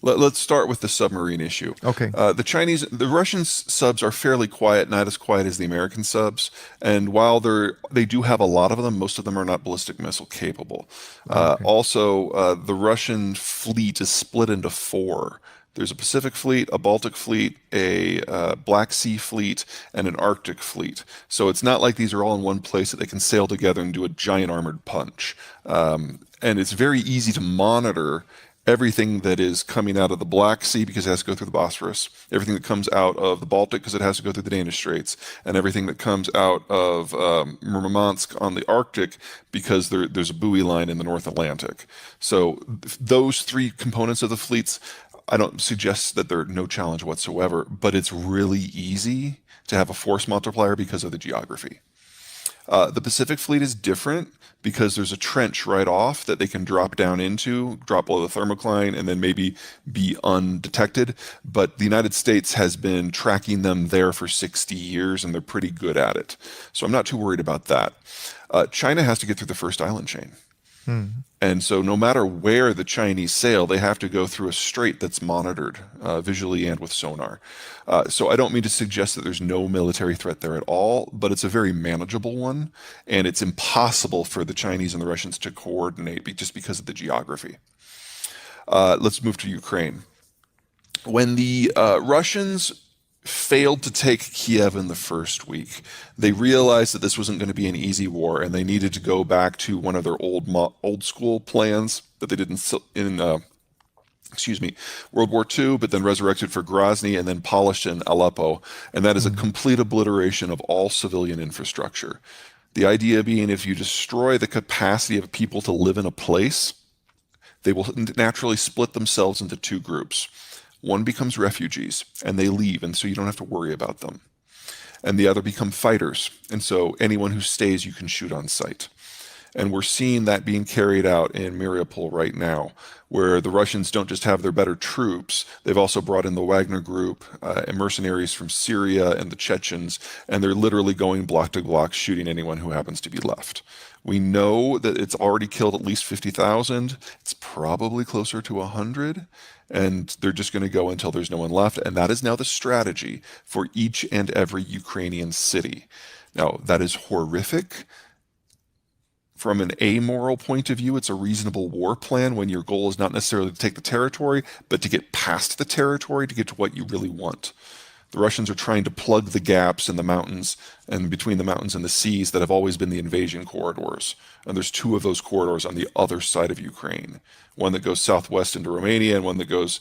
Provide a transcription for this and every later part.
Let's start with the submarine issue. Okay. The Russian subs are fairly quiet, not as quiet as the American subs. And while they do have a lot of them, most of them are not ballistic missile capable. Okay. Also, the Russian fleet is split into four. There's a Pacific fleet, a Baltic fleet, a Black Sea fleet, and an Arctic fleet. So it's not like these are all in one place that they can sail together and do a giant armored punch. And it's very easy to monitor everything that is coming out of the Black Sea because it has to go through the Bosphorus, everything that comes out of the Baltic because it has to go through the Danish Straits, and everything that comes out of Murmansk on the Arctic because there's a buoy line in the North Atlantic. So those three components of the fleets, I don't suggest that they're no challenge whatsoever, but it's really easy to have a force multiplier because of the geography. The Pacific Fleet is different because there's a trench right off that they can drop down into, drop below the thermocline, and then maybe be undetected. But the United States has been tracking them there for 60 years, and they're pretty good at it. So I'm not too worried about that. China has to get through the first island chain. Hmm. And so, no matter where the Chinese sail, they have to go through a strait that's monitored visually and with sonar. So, I don't mean to suggest that there's no military threat there at all, but it's a very manageable one. And it's impossible for the Chinese and the Russians to coordinate just because of the geography. Let's move to Ukraine. When the Russians failed to take Kiev in the first week, they realized that this wasn't going to be an easy war, and they needed to go back to one of their old school plans that they did in excuse me, World War II, but then resurrected for Grozny and then polished in Aleppo, and that is a Hmm. complete obliteration of all civilian infrastructure. The idea being if you destroy the capacity of people to live in a place, they will naturally split themselves into two groups. One becomes refugees and they leave, and so you don't have to worry about them. And the other become fighters, and so anyone who stays you can shoot on sight. And we're seeing that being carried out in Mariupol right now, where the Russians don't just have their better troops, they've also brought in the Wagner Group, and mercenaries from Syria and the Chechens, and they're literally going block to block, shooting anyone who happens to be left. We know that it's already killed at least 50,000. It's probably closer to 100, and they're just going to go until there's no one left. And that is now the strategy for each and every Ukrainian city. Now, that is horrific. From an amoral point of view, it's a reasonable war plan when your goal is not necessarily to take the territory, but to get past the territory to get to what you really want. The Russians are trying to plug the gaps in the mountains and between the mountains and the seas that have always been the invasion corridors. And there's two of those corridors on the other side of Ukraine. One that goes southwest into Romania and one that goes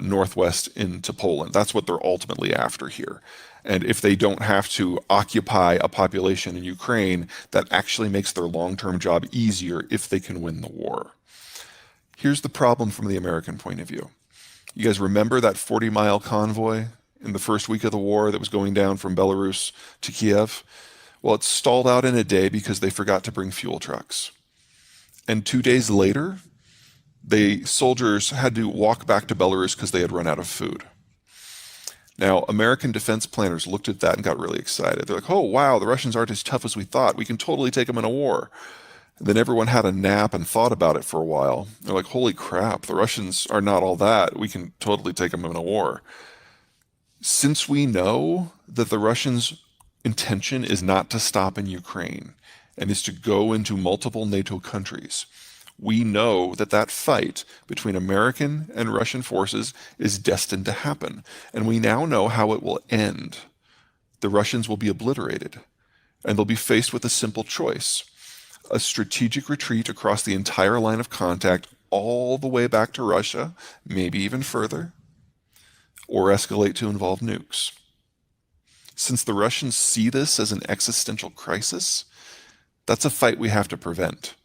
northwest into Poland. That's what they're ultimately after here. And if they don't have to occupy a population in Ukraine, that actually makes their long-term job easier if they can win the war. Here's the problem from the American point of view. You guys remember that 40-mile convoy in the first week of the war that was going down from Belarus to Kiev? Well, it stalled out in a day because they forgot to bring fuel trucks. And 2 days later, the soldiers had to walk back to Belarus because they had run out of food. Now, American defense planners looked at that and got really excited. They're like, oh, wow, the Russians aren't as tough as we thought. We can totally take them in a war. And then everyone had a nap and thought about it for a while. They're like, holy crap, the Russians are not all that. We can totally take them in a war. Since we know that the Russians' intention is not to stop in Ukraine and is to go into multiple NATO countries, we know that that fight between American and Russian forces is destined to happen. And we now know how it will end. The Russians will be obliterated, and they'll be faced with a simple choice: a strategic retreat across the entire line of contact all the way back to Russia, maybe even further, or escalate to involve nukes. Since the Russians see this as an existential crisis, that's a fight we have to prevent.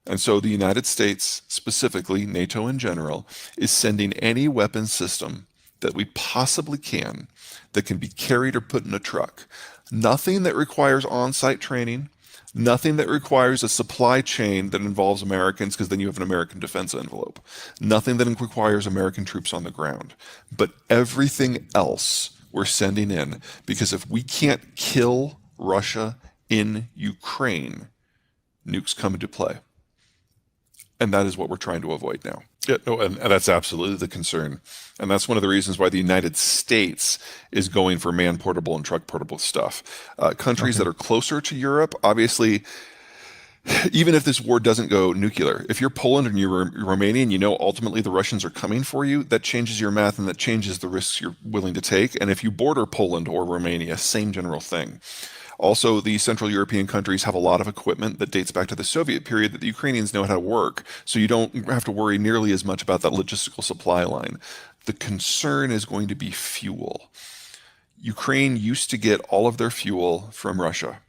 And so the United States, specifically NATO in general, is sending any weapon system that we possibly can that can be carried or put in a truck. Nothing that requires on-site training, nothing that requires a supply chain that involves Americans, because then you have an American defense envelope. Nothing that requires American troops on the ground. But everything else we're sending in, because if we can't kill Russia in Ukraine, nukes come into play. And that is what we're trying to avoid now. Yeah, no, and that's absolutely the concern. And that's one of the reasons why the United States is going for man portable and truck portable stuff. Countries Okay. that are closer to Europe, obviously, even if this war doesn't go nuclear, if you're Poland and you're Romania and you know ultimately the Russians are coming for you, that changes your math and that changes the risks you're willing to take. And if you border Poland or Romania, same general thing. Also, the Central European countries have a lot of equipment that dates back to the Soviet period that the Ukrainians know how to work, so you don't have to worry nearly as much about that logistical supply line. The concern is going to be fuel. Ukraine used to get all of their fuel from Russia.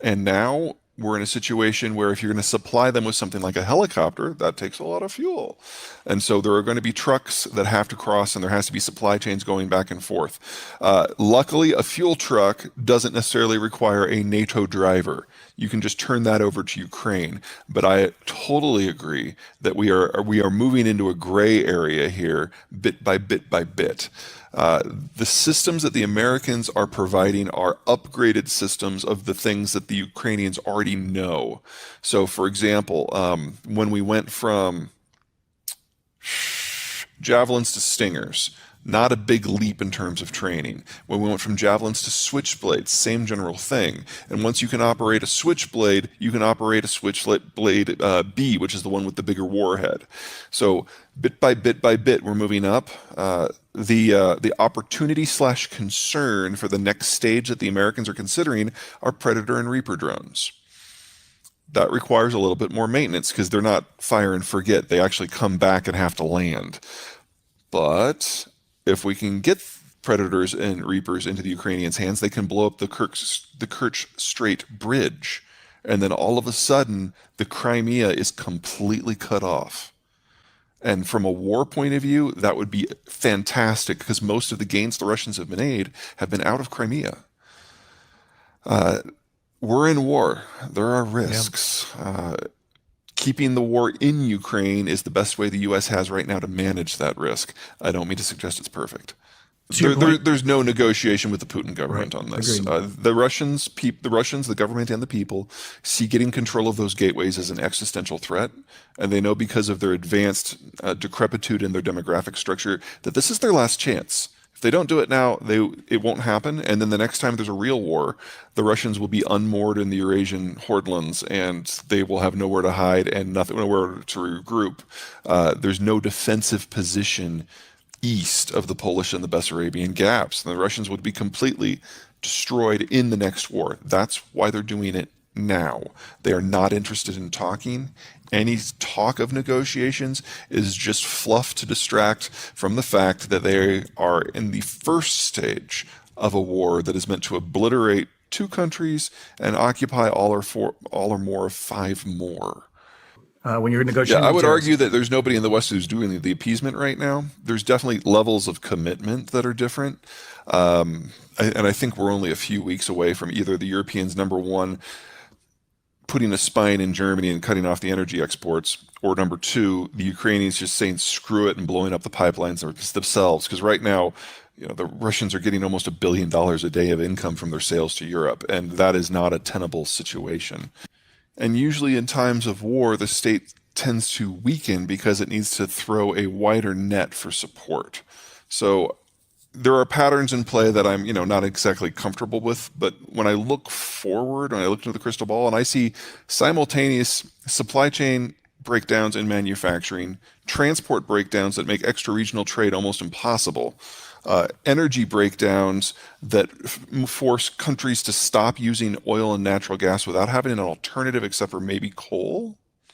And now we're in a situation where if you're going to supply them with something like a helicopter, that takes a lot of fuel. And so there are going to be trucks that have to cross, and there has to be supply chains going back and forth. Luckily, a fuel truck doesn't necessarily require a NATO driver. You can just turn that over to Ukraine. But I totally agree that we are moving into a gray area here, bit by bit by bit. The systems that the Americans are providing are upgraded systems of the things that the Ukrainians already know. So, for example, when we went from javelins to stingers, not a big leap in terms of training. When we went from javelins to switchblades, same general thing. And once you can operate a switchblade, you can operate a switchblade B, which is the one with the bigger warhead. So bit by bit, we're moving up. The opportunity slash concern for the next stage that the Americans are considering are Predator and Reaper drones. That requires a little bit more maintenance because they're not fire and forget. They actually come back and have to land. But if we can get Predators and Reapers into the Ukrainians' hands, they can blow up the Kerch Strait Bridge. And then all of a sudden, the Crimea is completely cut off. And from a war point of view, that would be fantastic because most of the gains the Russians have made have been out of Crimea. We're in war. There are Yeah. risks. Keeping the war in Ukraine is the best way the U.S. has right now to manage that risk. I don't mean to suggest it's perfect. To your point, There's no negotiation with the Putin right? government on this. Agreed. The Russians, the government, and the people see getting control of those gateways as an existential threat, and they know because of their advanced decrepitude in their demographic structure that this is their last chance. If they don't do it now, it won't happen. And then the next time there's a real war, the Russians will be unmoored in the Eurasian hordelands, and they will have nowhere to hide and nothing, nowhere to regroup. There's no defensive position east of the Polish and the Bessarabian gaps. And the Russians would be completely destroyed in the next war. That's why they're doing it now. They are not interested in talking. Any talk of negotiations is just fluff to distract from the fact that they are in the first stage of a war that is meant to obliterate two countries and occupy all or more of five more. When you're Yeah, negotiating I with would terrorists. argue that there's nobody in the West who's doing the appeasement right now. There's definitely levels of commitment that are different. And I think we're only a few weeks away from either the Europeans, number one, putting a spine in Germany and cutting off the energy exports, or number two, the Ukrainians just saying screw it and blowing up the pipelines themselves. Because right now, the Russians are getting almost $1 billion a day of income from their sales to Europe, and that is not a tenable situation. And usually in times of war, the state tends to weaken because it needs to throw a wider net for support. So there are patterns in play that I'm, not exactly comfortable with. But when I look forward, when I look into the crystal ball and I see simultaneous supply chain breakdowns in manufacturing, transport breakdowns that make extra regional trade almost impossible, energy breakdowns that force countries to stop using oil and natural gas without having an alternative except for maybe coal.